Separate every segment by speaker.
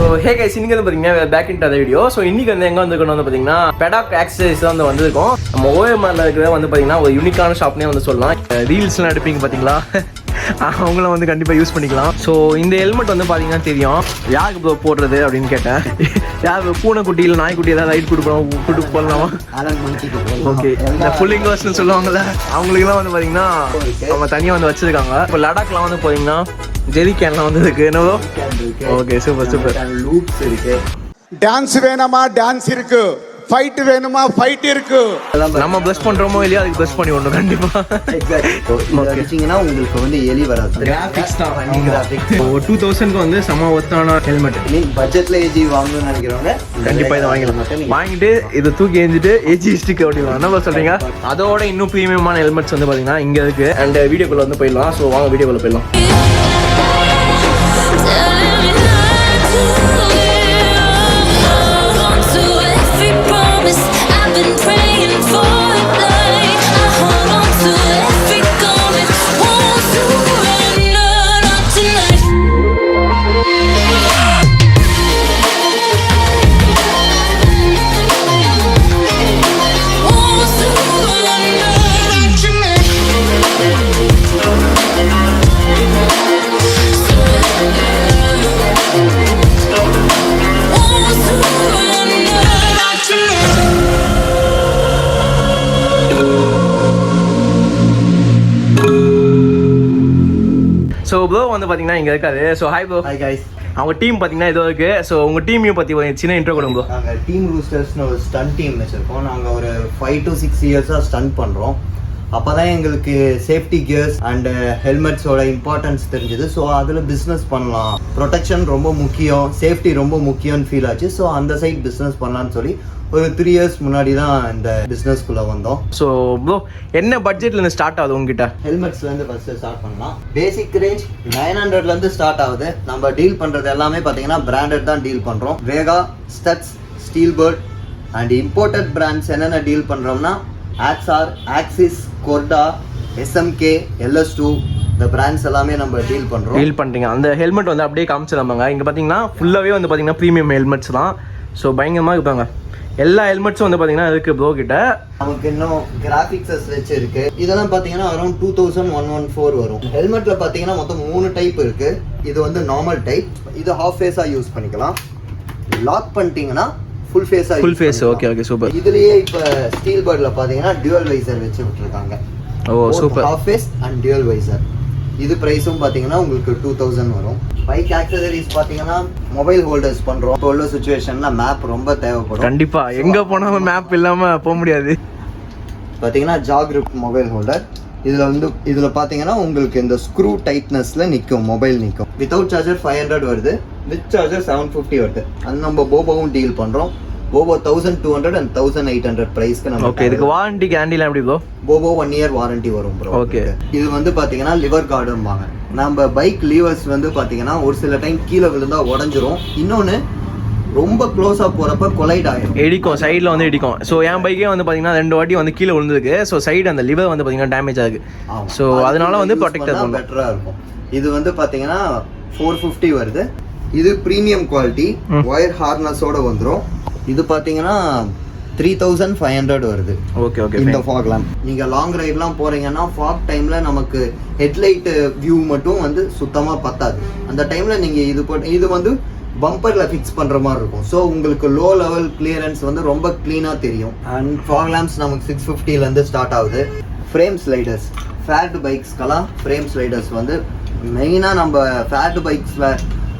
Speaker 1: Hey guys, இன்னைக்கு வந்து பார்த்தீங்கன்னா back in other video. So இன்னைக்கு வந்து எங்கே வந்துருக்கணும் வந்து பார்த்தீங்கன்னா Paddock ஆக்சசரிஸ் தான் வந்து வந்திருக்கோம். நம்ம ஓஎம்ஆரில் இருக்கிறத வந்து பார்த்தீங்கன்னா ஒரு யூனிக்கான ஷாப்னே வந்து சொல்லலாம். ரீல்ஸ்லாம் எடுப்பீங்க பார்த்தீங்களா, அவங்களும் வந்து கண்டிப்பாக யூஸ் பண்ணிக்கலாம். ஸோ இந்த ஹெல்மெட் வந்து பார்த்தீங்கன்னா தெரியும் யாருக்கு ப்ரோ போடுறது அப்படின்னு கேட்டேன். யார் பூனைக்குட்டி இல்லை நாய்க்குட்டி ஏதாவது ரைட் கூட்டு போடலாமா? ஓகே, இந்த ஃபுல் இங்கிலீஷ்னு சொல்லுவாங்கல்ல, அவங்களுக்குலாம் வந்து பார்த்தீங்கன்னா அவங்க தனியாக வந்து வச்சுருக்காங்க. இப்போ லடாக்லாம் வந்து பார்த்தீங்கன்னா ஜெரி கேன்லாம் வந்து இருக்கு. என்னவோ ஓகே, சூப்பர் சூப்பர்.
Speaker 2: லூப்ஸ் இருக்கு.
Speaker 3: டான்ஸ் வேணுமா டான்ஸ் இருக்கு, ஃபைட் வேணுமா ஃபைட் இருக்கு.
Speaker 1: நம்ம ப்ளஸ் பண்றோமோ இல்லையா அதுக்கு ப்ளஸ் பண்ணி ஒண்ணு கண்டிப்பா.
Speaker 2: எக்ஸாக்ட்லி. உங்களுக்கு வந்து எலி வராது.
Speaker 1: கிராபிக்ஸ் தான் வண்டி கிராபிக்ஸ். 2000க்கு வந்து சம ஒத்தான ஹெல்மெட்.
Speaker 2: நீங்க பட்ஜெட்ல ஏஜி வாங்கணும்னு நினைக்கிறவங்க
Speaker 1: கண்டிப்பா இதை வாங்கிடலாம். வாங்கிட்டு இதை தூக்கி எஞ்சிட்டு ஏஜி ஸ்டிக் ஓட்டிடலாம். என்ன சொல்றீங்க? அதோட இன்னும் ப்ரீமியமான ஹெல்மெட்ஸ் வந்து பாத்தீங்கன்னா இங்க இருக்கு. அண்ட் வீடியோக்குள்ள வந்து போயிடலாம். ஸோ வாங்க வீடியோக்குள்ள போயிடலாம். ஸோ ப்ரோ வந்து பார்த்தீங்கன்னா இங்கே இருக்காது. So hi bro.
Speaker 2: Hi guys.
Speaker 1: அவங்க டீம் பார்த்தீங்கன்னா இதோ இருக்கு. ஸோ உங்கள் டீமையும் பற்றி ஒரு சின்ன இன்ட்ரோ கொடுங்க ப்ரோ.
Speaker 2: நாங்கள் டீம் ரூஸ்டர்ஸ்னு ஒரு ஸ்டண்ட் டீம் வச்சுருக்கோம். நாங்கள் ஒரு 5 to 6 இயர்ஸாக ஸ்டண்ட் பண்ணுறோம். அப்போ தான் எங்களுக்கு சேஃப்டி கியர்ஸ் அண்ட் ஹெல்மெட்ஸோட இம்பார்ட்டன்ஸ் தெரிஞ்சுது. ஸோ அதில் பிஸ்னஸ் பண்ணலாம், ப்ரொடெக்ஷன் ரொம்ப முக்கியம், சேஃப்டி ரொம்ப முக்கியம்னு ஃபீல் ஆச்சு. ஸோ அந்த சைட் பிஸ்னஸ் பண்ணலான்னு சொல்லி ஒரு 3 years முன்னாடி தான் இந்த பிஸ்னஸ்க்குள்ளே வந்தோம்.
Speaker 1: ஸோ ப்ரோ என்ன பட்ஜெட்லேருந்து ஸ்டார்ட் ஆகுது உங்ககிட்ட?
Speaker 2: ஹெல்மெட்ஸ்லேருந்து ஃபஸ்ட்டு ஸ்டார்ட் பண்ணலாம். பேசிக் ரேஞ்ச் 900லேருந்து ஸ்டார்ட் ஆகுது. நம்ம டீல் பண்ணுறது எல்லாமே பார்த்தீங்கன்னா பிராண்டட் தான் டீல் பண்ணுறோம். Vega, Studds, Steelbird and imported brands என்னென்ன டீல் பண்ணுறோம்னா ஆக்ஸார், ஆக்சிஸ், கொர்டா, எஸ்எம்கே, LS2 இந்த பிராண்ட்ஸ் எல்லாமே நம்ம டீல் பண்ணுறீங்க.
Speaker 1: அந்த ஹெல்மெட் வந்து அப்படியே காமிச்சிடலாமாங்க? இங்கே பார்த்தீங்கன்னா ஃபுல்லாகவே வந்து பார்த்தீங்கன்னா ப்ரீமியம் ஹெல்மெட்ஸ் தான். ஸோ பயங்கரமாக இருப்பாங்க. எல்லா ஹெல்மெட்ஸும் வந்து பார்த்தீங்கன்னா இருக்கு ப்ரோ கிட்ட.
Speaker 2: நமக்கு இன்னும் கிராஃபிக்ஸஸ் வச்சு இருக்கு. இதெல்லாம் பார்த்தீங்கன்னா அரௌண்ட் 2114 வரும். ஹெல்மெட்ல பார்த்தீங்கன்னா மொத்தம் 3 டைப் இருக்கு. இது வந்து நார்மல் டைப். இது ஹாஃப் ஃபேஸா யூஸ் பண்ணிக்கலாம். லாக் பண்ணிட்டீங்கன்னா ஃபுல் ஃபேஸா.
Speaker 1: Full face. Okay okay super.
Speaker 2: இதுலயே இப்போ ஸ்டீல் பேர்ட்ல பார்த்தீங்கன்னா டியூவல் வைசர் வச்சு விட்டுருக்காங்க.
Speaker 1: ஓ super.
Speaker 2: Half face and dual visor. இது பிரைஸும் பார்த்தீங்கன்னா உங்களுக்கு 2000 வரும். பைக் ஆக்சசரிஸ் பார்த்தீங்கன்னா மொபைல் ஹோல்டர்ஸ் பண்ணுறோம். இப்போ உள்ள சுச்சுவேஷன்ல மேப் ரொம்ப தேவைப்படும்.
Speaker 1: கண்டிப்பா எங்க போனாலும் மேப் இல்லாம போக முடியாது.
Speaker 2: பார்த்தீங்கன்னா ஜாக்ரிப் மொபைல் ஹோல்டர். இதில் பார்த்தீங்கன்னா உங்களுக்கு இந்த ஸ்க்ரூ டைட்னஸில் நிற்கும், மொபைல் நிற்கும். வித்தவுட் சார்ஜர் 500 வருது, வித் சார்ஜர் 750 வருது. அது நம்ம போபோவும் டீல் பண்ணுறோம். போபோ 1200 and 1800 பிரைஸ்க்கு நம்ம.
Speaker 1: ஓகே, இதுக்கு வாரண்டி கேண்டிலாம் எப்படி ப்ரோ?
Speaker 2: போபோ 1 year வாரண்டி வரும் ப்ரோ.
Speaker 1: ஓகே.
Speaker 2: இது வந்து பார்த்தீங்கன்னா லிவர் கார்டும்பாங்க. நம்ம பைக் லீவர்ஸ் வந்து பார்த்தீங்கன்னா ஒரு சில டைம் கீழே விழுந்தா உடஞ்சிரும். இன்னொன்று ரொம்ப க்ளோஸாக போகிறப்ப கொலைட் ஆகிடும்,
Speaker 1: இடிக்கும், சைடில் வந்து இடிக்கும். ஸோ என் பைக்கே வந்து பார்த்தீங்கன்னா 2 வாட்டி வந்து கீழே விழுந்துருக்கு. ஸோ சைடு அந்த லிவர் வந்து பார்த்தீங்கன்னா டேமேஜ் ஆகுது. ஸோ அதனால வந்து ப்ரொடெக்டர் பண்ணும்,
Speaker 2: பெட்டராக இருக்கும். இது வந்து பார்த்தீங்கன்னா 450 வருது. இது ப்ரீமியம் குவாலிட்டி, ஒயர் ஹார்னஸோட வந்துடும். இது பார்த்தீங்கன்னா 3500 வருது.
Speaker 1: Okay okay.
Speaker 2: இந்த ஃபாக் லேம்ப் நீங்கள் லாங் ரைட்லாம் போகிறீங்கன்னா ஃபாக் டைமில் நமக்கு ஹெட்லைட் வியூ மட்டும் வந்து சுத்தமாக பத்தாது. அந்த டைமில் நீங்கள் இது வந்து பம்பரில் ஃபிக்ஸ் பண்ணுற மாதிரி இருக்கும். ஸோ உங்களுக்கு லோ லெவல் கிளியரன்ஸ் வந்து ரொம்ப க்ளீனாக தெரியும். அண்ட் ஃபாக் லேம்ப்ஸ் நமக்கு 650லேருந்து ஸ்டார்ட் ஆகுது. ஃப்ரேம் ஸ்லைடர்ஸ், ஃபேட் பைக்ஸ்க்கெல்லாம் ஃப்ரேம் ஸ்லைடர்ஸ் வந்து மெயினாக நம்ம ஃபேட் பைக்ஸில்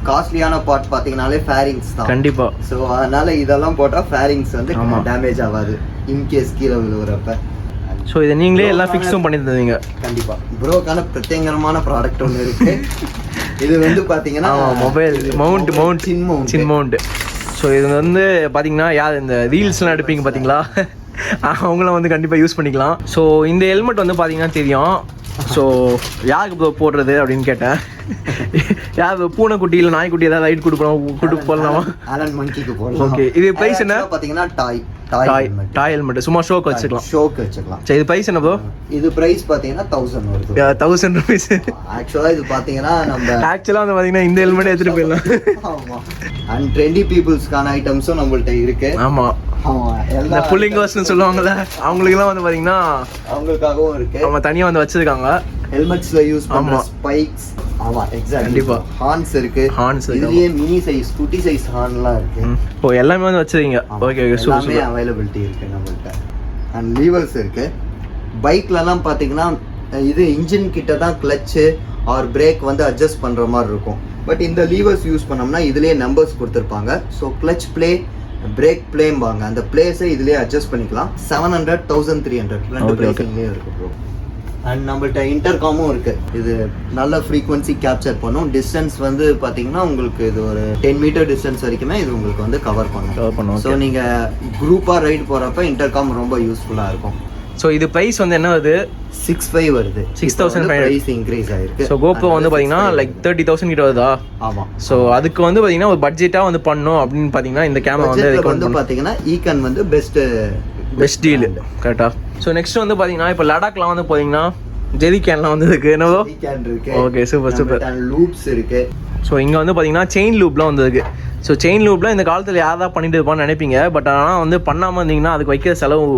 Speaker 2: காஸ்ட்லியான பார்ட் பார்த்தீங்கன்னாலே ஃபேரிங்ஸ் தான்.
Speaker 1: கண்டிப்பா.
Speaker 2: ஸோ அதனால இதெல்லாம் போட்டால் ஃபேரிங்ஸ் வந்து டேமேஜ் ஆகாது இன்கேஸ் கீழே விழுவுறப்ப.
Speaker 1: ஸோ இதை நீங்களே எல்லாம் ஃபிக்ஸும் பண்ணி தருவீங்க?
Speaker 2: கண்டிப்பாக. ப்ரோக்கான பிரத்யேகமான ப்ராடக்ட் ஒன்று இருக்கு. இது வந்து பார்த்தீங்கன்னா
Speaker 1: மொபைல் மவுண்ட் சின் மவுண்ட். ஸோ இது வந்து பார்த்தீங்கன்னா யார் இந்த ரீல்ஸ்லாம் எடுப்பீங்க பார்த்தீங்களா, அவங்களும் வந்து கண்டிப்பாக யூஸ் பண்ணிக்கலாம். ஸோ இந்த ஹெல்மெட் வந்து பார்த்தீங்கன்னா தெரியும் ஸோ யாருக்கு ப்ரோ போடுறது அப்படின்னு கேட்டேன். யார் பூனைக்குட்டி இல்லை நாய்க்குட்டி ஏதாவது லைட் கூட்டு போடலாமா?
Speaker 2: ஆலன் மங்கிக்கு போடலாம்.
Speaker 1: ஓகே, இது பிரைஸ் என்ன?
Speaker 2: பார்த்தீங்கன்னா
Speaker 1: டாய் ஹெல்மெட் சும்மா ஷோக்கு வச்சுக்கலாம். சரி, இது பிரைஸ் என்ன ப்ரோ?
Speaker 2: இது பிரைஸ் பார்த்தீங்கன்னா 1000 வருது.
Speaker 1: 1000 rupees.
Speaker 2: ஆக்சுவலாக இது பார்த்தீங்கன்னா நம்ம
Speaker 1: ஆக்சுவலாக வந்து பார்த்தீங்கன்னா இந்த ஹெல்மெட் எடுத்துகிட்டு போயிடலாம்.
Speaker 2: ஆமாம், அண்ட் ட்ரெண்டி பீப்புள்ஸ்க்கான ஐட்டம்ஸும் நம்மள்ட்ட இருக்கு.
Speaker 1: ஆமாம், இந்த புல்லிங்கர்ஸ்னு சொல்லுவாங்கல்ல, அவங்களுக்குலாம் வந்து பார்த்தீங்கன்னா
Speaker 2: அவங்களுக்காகவும் இருக்கு.
Speaker 1: அவங்க தனியாக வந்து வச்சிருக்காங்க.
Speaker 2: ஹெல்மெட்ஸ்ல யூஸ் பண்ற ஸ்பைக்ஸ். ஆமா, எக்ஸாக்ட்லி.
Speaker 1: கண்டிப்பா
Speaker 2: ஹார்ன்ஸ் இருக்கு.
Speaker 1: இதுலயே
Speaker 2: மினி சைஸ், குட்டி சைஸ் ஹார்ன்லாம் இருக்கு.
Speaker 1: ஓ, எல்லாமே வந்து வச்சிருக்கீங்க. ஓகே ஓகே,
Speaker 2: எல்லாமே அவைலபிலிட்டி இருக்கு நம்மள்ட்ட. அண்ட் லீவர்ஸ் இருக்கு. பைக்லலாம் பாத்தீங்கன்னா இது இன்ஜின் கிட்ட தான் கிளட்ச் ஆர் பிரேக் வந்து அட்ஜஸ்ட் பண்ற மாதிரி இருக்கும். பட் இந்த லீவர்ஸ் யூஸ் பண்ணோம்னா இதுலயே நம்பர்ஸ் கொடுத்துருப்பாங்க. ஸோ கிளட்ச் பிளே, பிரேக் பிளேம்பாங்க. அந்த பிளேஸை இதுலயே அட்ஜஸ்ட் பண்ணிக்கலாம். 700, 1300 ரெண்டு பிரைசிங்லயே இருக்கு ப்ரோ. அண்ட் நம்மள்ட்ட இன்டர்காமும் இருக்கு. இது நல்ல ஃப்ரீக்வன்சி கேப்சர் பண்ணும். டிஸ்டன்ஸ் வந்து பாத்தீங்கன்னா உங்களுக்கு இது ஒரு 10 மீட்டர் டிஸ்டன்ஸ் வரைக்குமே இது உங்களுக்கு வந்து கவர் பண்ணும். ஸோ நீங்க குரூப்பா ரைடு போறப்ப இன்டர்காம் ரொம்ப யூஸ்ஃபுல்லா இருக்கும்.
Speaker 1: ஸோ இது பிரைஸ் வந்து என்ன வருது?
Speaker 2: 6,500 வருது.
Speaker 1: 6,500
Speaker 2: பிரைஸ் இன்க்ரீஸ் ஆயிருக்கு.
Speaker 1: ஸோ GoPro வந்து பார்த்தீங்கன்னா லைக் 30,000 கிட்ட வருதா?
Speaker 2: ஆமாம்.
Speaker 1: ஸோ அதுக்கு வந்து பார்த்தீங்கன்னா ஒரு பட்ஜெட்டாக வந்து பண்ணோம் அப்படின்னு பார்த்தீங்கன்னா இந்த கேமரா வந்து
Speaker 2: பார்த்தீங்கன்னா ஈகன் வந்து பெஸ்ட்
Speaker 1: டீல் கரெக்டாக. ஸோ நெக்ஸ்ட் வந்து பார்த்தீங்கன்னா இப்போ லடாக்லாம் வந்து பார்த்தீங்கன்னா ஜெரி கேன்லாம் வந்து இருக்கு. என்னவோ
Speaker 2: கேன் இருக்கு.
Speaker 1: Okay, super super.
Speaker 2: லூப்ஸ் இருக்கு.
Speaker 1: ஸோ இங்கே வந்து பார்த்தீங்கன்னா செயின் லூப்லாம் வந்து இருக்கு. ஸோ செயின் லூப்லாம் இந்த காலத்தில் யாராவது பண்ணிட்டு இருப்பான்னு நினைப்பீங்க. பட் ஆனால் வந்து பண்ணாமல் இருந்தீங்கன்னா அதுக்கு வைக்கிற செலவு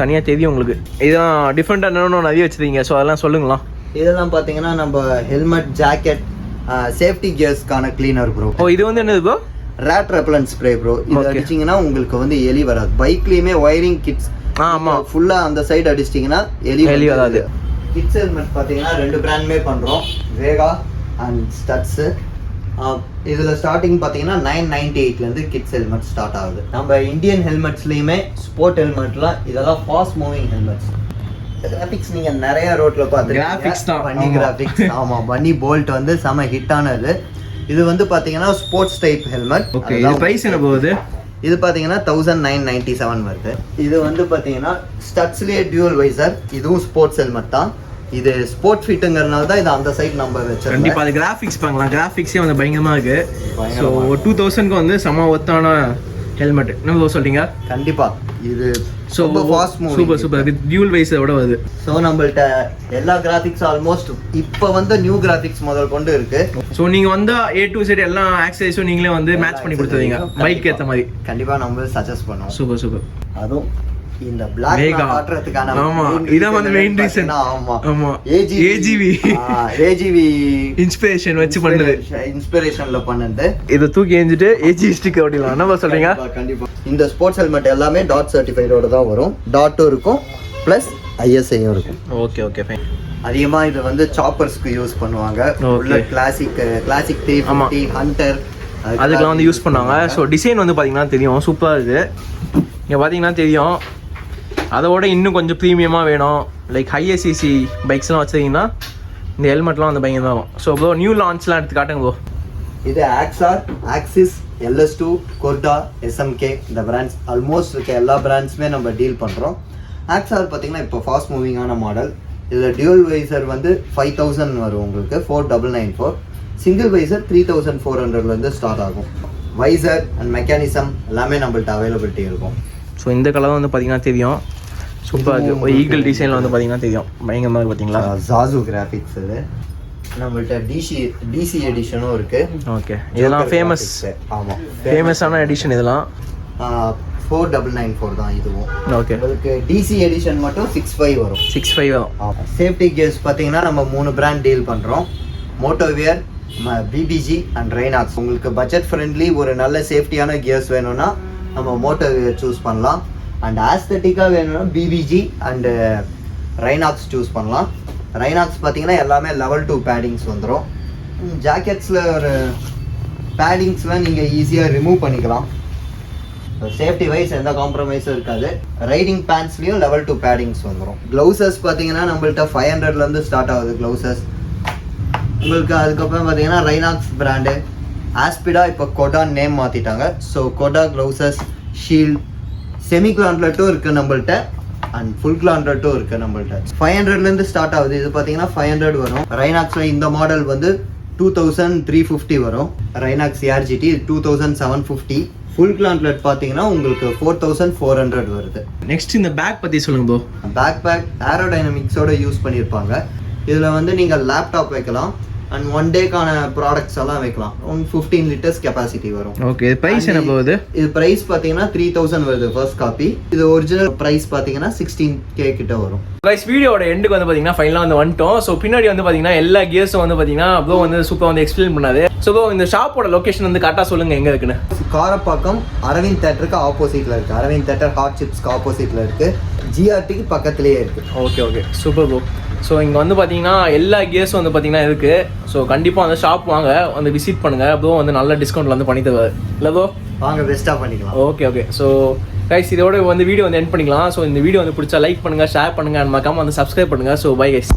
Speaker 1: தனியாக தெரியும் உங்களுக்கு. இதெல்லாம் டிஃப்ரெண்ட்டாக என்னென்ன நிறைய வச்சுருக்கீங்க. ஸோ அதெல்லாம் சொல்லுங்களா.
Speaker 2: இதெல்லாம் பார்த்தீங்கன்னா நம்ம ஹெல்மெட், ஜாக்கெட், சேஃப்டி கியர்ஸ்க்கான கிளீனர் ப்ரோ.
Speaker 1: ஓ, இது வந்து என்னது bro?
Speaker 2: Rat repellent spray bro. இது அடிச்சிங்கன்னா உங்களுக்கு வந்து எலி வராது. பைக்லேயுமே ஒயரிங் கிட்ஸ்
Speaker 1: ஆமாம்
Speaker 2: ஃபுல்லாக அந்த சைடு அடிச்சிட்டிங்கன்னா எலி வராது. கிட்ஸ் ஹெல்மெட் பார்த்தீங்கன்னா 2 பிராண்டுமே பண்ணுறோம், வேகா அண்ட் ஸ்டட்ஸு. இதில் ஸ்டார்டிங் பார்த்தீங்கன்னா 998லேருந்து கிட்ஸ் ஹெல்மெட் ஸ்டார்ட் ஆகுது. நம்ம இந்தியன் ஹெல்மெட்ஸ்லேயுமே ஸ்போர்ட் ஹெல்மெட்லாம் இதெல்லாம் ஃபாஸ்ட் மூவிங் ஹெல்மெட்ஸ். கிராஃபிக்ஸ் நீங்கள் நிறைய ரோட்டில் பார்த்துருக்கீங்க. பன்னி கிராஃபிக்ஸ். ஆமாம், பன்னி போல்ட் வந்து செம ஹிட் ஆனது. இது வந்து பார்த்தீங்கன்னா ஸ்போர்ட்ஸ் டைப் ஹெல்மெட்.
Speaker 1: ஓகே, இது பிரைஸ் என்ன போகுது?
Speaker 2: இது பார்த்தீங்கன்னா 1997 வருது. இது வந்து பார்த்தீங்கன்னா ஸ்டட்ஸ்லேயே டியூவல் வைசர். இதுவும் ஸ்போர்ட்ஸ் ஹெல்மெட் தான். இது ஸ்போர்ட் ஃபிட்டுங்கிறதுனால தான் இது அந்த சைட் நம்ம வச்சிருக்கோம்.
Speaker 1: கண்டிப்பாக அது கிராஃபிக்ஸ் பார்க்கலாம். கிராஃபிக்ஸே வந்து பயங்கரமாக இருக்கு. ஸோ 2000க்கு வந்து செம ஒத்தான ஹெல்மெட். என்ன சொல்றீங்க?
Speaker 2: கண்டிப்பாக இது
Speaker 1: so fast moving. Super super. With dual வைஸரோட வருது.
Speaker 2: ஸோ நம்மள்ட்ட எல்லா கிராஃபிக்ஸ் ஆல்மோஸ்ட் இப்போ வந்து நியூ கிராஃபிக்ஸ் முதல் கொண்டு இருக்கு.
Speaker 1: ஸோ நீங்கள் வந்து A to Z எல்லா ஆக்சசரிஸும் நீங்களே வந்து மேட்ச் பண்ணி கொடுத்துருவீங்க பைக் ஏற்ற மாதிரி.
Speaker 2: கண்டிப்பாக நம்ம சஜஸ்ட் பண்ணுவோம்.
Speaker 1: Super super.
Speaker 2: அதுவும் இந்த பிளாக் காட்டுறதுக்கான
Speaker 1: ஆமா, இதான் வந்து மெயின் ரீசன்.
Speaker 2: ஆமா
Speaker 1: ஆமா, AGV இன்ஸ்பிரேஷன் வச்சு பண்ணது.
Speaker 2: இன்ஸ்பிரேஷன்ல பண்ணது.
Speaker 1: இத தூக்கி எஞ்சிட்டு AGV ஸ்டிக்கர் ஓடிலாம். என்ன சொல்றீங்க?
Speaker 2: கண்டிப்பா. இந்த ஸ்போர்ட்ஸ் ஹெல்மெட் எல்லாமே டாட் சர்டிஃபைடோட தான் வரும். டாட்டும் இருக்கும் பிளஸ் ISIயும் இருக்கும்.
Speaker 1: Okay okay fine.
Speaker 2: அதிகமா இது வந்து சாப்பர்ஸ்க்கு யூஸ் பண்ணுவாங்க. உள்ள கிளாசிக் 350 ஹண்டர்
Speaker 1: அதுக்கெல்லாம் வந்து யூஸ் பண்ணாங்க. ஸோ டிசைன் வந்து பார்த்தீங்கன்னா தெரியும், சூப்பராக இருக்குது. இங்கே பார்த்தீங்கன்னா தெரியும். அதோட இன்னும் கொஞ்சம் ப்ரீமியமாக வேணும், லைக் ஹையர் சிசி பைக்ஸ்லாம் வச்சிங்கன்னா இந்த ஹெல்மெட்லாம் வந்து பயங்கரமாக இருக்கும். ஸோ ப்ரோ நியூ லான்ச்லாம் எடுத்து காட்டுங்க ப்ரோ.
Speaker 2: இது ஆக்ஸார், ஆக்சிஸ், LS2, கொர்டா, SMK இந்த பிராண்ட்ஸ் ஆல்மோஸ்ட் இருக்க எல்லா பிராண்ட்ஸுமே நம்ம டீல் பண்ணுறோம். ஆக்ஸார் பார்த்தீங்கன்னா இப்போ ஃபாஸ்ட் மூவிங்கான மாடல். இதில் டியூவல் வைசர் வந்து 5000 வரும் உங்களுக்கு, 4994. சிங்கிள் வைசர் 3400லேருந்து ஸ்டார்ட் ஆகும். வைசர் அண்ட் மெக்கானிசம் எல்லாமே நம்மள்ட்ட அவைலபிலிட்டி இருக்கும்.
Speaker 1: ஸோ இந்த கலர் வந்து பார்த்தீங்கன்னா தெரியும், சூப்பராக இருக்குது. ஒரு ஈகிள் டிசைனில் வந்து பார்த்தீங்கன்னா தெரியும், பயங்கரமாக இருக்குது பார்த்தீங்களா.
Speaker 2: ஜாசு கிராஃபிக்ஸ். இது நம்மள்ட்ட டிசி எடிஷனும் இருக்குது.
Speaker 1: ஓகே, இதெல்லாம் ஃபேமஸ். ஆமாம், ஃபேமஸான எடிஷன் இதெல்லாம்.
Speaker 2: 4994 தான் இதுவும்.
Speaker 1: ஓகே,
Speaker 2: உங்களுக்கு டிசி எடிஷன் மட்டும் 65 வரும்.
Speaker 1: 65 வரும்.
Speaker 2: சேஃப்டி கியர்ஸ் பார்த்தீங்கன்னா நம்ம 3 பிராண்ட் டீல் பண்ணுறோம். மோட்டோவியர், BBG அண்ட் ரைனாக்ஸ். உங்களுக்கு பட்ஜெட் ஃப்ரெண்ட்லி ஒரு நல்ல சேஃப்டியான கியர்ஸ் வேணும்னா நம்ம மோட்டோவியர் சூஸ் பண்ணலாம். அண்ட் ஆஸ்தட்டிக்காக வேணும்னா BBG அண்டு ரைனாக்ஸ் சூஸ் பண்ணலாம். ரைனாக்ஸ் பார்த்தீங்கன்னா எல்லாமே level 2 பேடிங்ஸ் வந்துடும். ஜாக்கெட்ஸில் ஒரு பேடிங்ஸ்லாம் நீங்கள் ஈஸியாக ரிமூவ் பண்ணிக்கலாம். சேஃப்டி வைஸ் எந்த காம்ப்ரமைஸும் இருக்காது. ரைடிங் பேண்ட்ஸ்லேயும் level 2 பேடிங்ஸ் வந்துடும். க்ளவுசஸ் பார்த்தீங்கன்னா நம்மள்ட்ட 500லேருந்து ஸ்டார்ட் ஆகுது க்ளவுசஸ் உங்களுக்கு. அதுக்கப்புறம் பார்த்தீங்கன்னா ரைனாக்ஸ் பிராண்டு, ஆஸ்பிடா இப்போ கொடா நேம் மாற்றிட்டாங்க. ஸோ கொடா க்ளவுசஸ், ஷீல்ட், செமி கிளாண்ட்லட்டும் இருக்குது நம்மள்ட்ட. அண்ட் ஃபுல் கிளாண்டட்டும் இருக்குது நம்மள்ட்ட. 500லேருந்து ஸ்டார்ட் ஆகுது. இது பார்த்தீங்கன்னா 500 வரும். ரைனாக்ஸில் இந்த மாடல் வந்து 2350 வரும். Rynox ARGT 2750. ஃபுல் கிளாண்ட்லெட் பார்த்தீங்கன்னா உங்களுக்கு 4400 வருது.
Speaker 1: நெக்ஸ்ட் இந்த பேக் பற்றி சொல்லுங்க ப்ரோ.
Speaker 2: பேக் ஏரோடைனமிக்ஸோட யூஸ் பண்ணியிருப்பாங்க. இதில் வந்து நீங்கள் லேப்டாப் வைக்கலாம் அண்ட் 1 டேக்கான ப்ராடக்ட்ஸ் எல்லாம் வைக்கலாம். 15 லிட்டர்ஸ் கெப்பாசிட்டி வரும்.
Speaker 1: ஓகே, பிரைஸ் என்ன போகுது?
Speaker 2: இது பிரைஸ் பார்த்தீங்கன்னா 3000 வருது ஃபர்ஸ்ட் காப்பி. இது ஒரிஜினல் பிரைஸ் பார்த்தீங்கன்னா 16K கிட்ட வரும்.
Speaker 1: கைஸ் வீடியோட எண்டுக்கு வந்து பார்த்தீங்கன்னா ஃபைனலாக வந்து வந்துட்டோம். ஸோ பின்னாடி வந்து பார்த்தீங்கன்னா எல்லா கியர்ஸும் வந்து பார்த்தீங்கன்னா ப்ரோ வந்து சூப்பராக வந்து எக்ஸ்பிளைன் பண்ணாது. ஸோ ப்ரோ இந்த ஷாப்போட லொகேஷன் வந்து கரெக்டாக சொல்லுங்கள் எங்கே இருக்குன்னு.
Speaker 2: காரப்பாக்கம் அரவிந்த் தேட்டருக்கு ஆப்போசிட்டில் இருக்குது. அரவிந்த் தேட்டர் ஹாட் சிப்ஸ்க்கு ஆப்போசிட்டில் இருக்குது. GRTக்கு பக்கத்துலேயே இருக்குது.
Speaker 1: Okay super bro. ஸோ இங்கே வந்து பார்த்தீங்கன்னா எல்லா கியர்ஸும் வந்து பார்த்தீங்கன்னா இருக்குது. ஸோ கண்டிப்பாக அந்த ஷாப் வாங்க, வந்து விசிட் பண்ணுங்கள். ப்ரோ வந்து நல்ல டிஸ்கவுண்ட்டில் வந்து பண்ணி தருவார் இல்லை ப்ரோ?
Speaker 2: வாங்க பெஸ்ட்டாக பண்ணிக்கலாம்.
Speaker 1: ஓகே. ஸோ கைஸ் இதோட வந்து வீடியோ வந்து எண்ட் பண்ணிக்கலாம். ஸோ இந்த வீடியோ வந்து பிடிச்சா லைக் பண்ணுங்கள், ஷேர் பண்ணுங்கள், அண்ட் மறக்காம வந்து சப்ஸ்கிரைப் பண்ணுங்கள். So bye guys.